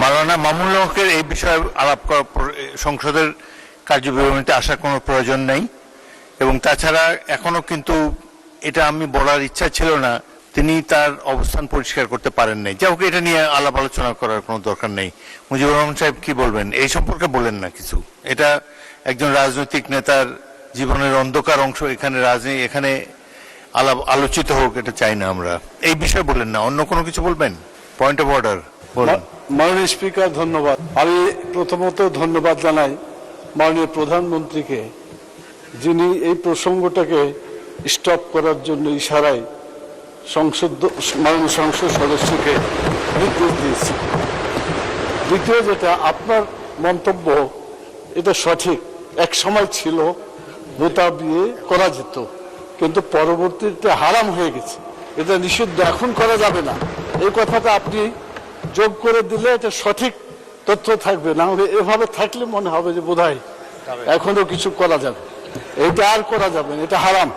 মাওলানা মামুনুল হকের এই বিষয়ে আলাপ করা সংসদের কার্যবিবরণীতে আসার কোনো প্রয়োজন নেই, এবং তাছাড়া এখনো কিন্তু এটা আমি বলার ইচ্ছা ছিল না, তিনি তার অবস্থান পরিষ্কার করতে পারেন নাই। যাই হোক, এটা নিয়ে আলাপ আলোচনা করার কোনো দরকার নেই। মুজিবুর রহমান সাহেব কি বলবেন এই সম্পর্কে? বলেন না কিছু। এটা একজন রাজনৈতিক নেতার জীবনের অন্ধকার অংশ, এখানে এখানে আলোচিত হোক এটা চাই না আমরা। এই বিষয়ে বলেন না, অন্য কোনো কিছু বলবেন? পয়েন্ট অফ অর্ডার বলুন। মাননীয় স্পিকার, ধন্যবাদ। আমি প্রথমত ধন্যবাদ জানাই মাননীয় প্রধানমন্ত্রীকে, যিনি এই প্রসঙ্গটাকে স্টপ করার জন্য ইশারায় মাননীয় সংসদ সদস্যকে নির্দেশ দিয়েছে। দ্বিতীয় যেটা, আপনার মন্তব্য এটা সঠিক। এক সময় ছিল ভোতা বিয়ে করা যেত, কিন্তু পরবর্তীতে হারাম হয়ে গেছে, এটা নিষিদ্ধ, এখন করা যাবে না। এই কথাটা আপনি যোগ করে দিলে এটা সঠিক তথ্য থাকবে, না হলে এভাবে থাকলে মনে হবে যে বোধহয় এখনো কিছু করা যাবে। এটা আর করা যাবে না, এটা হারাম।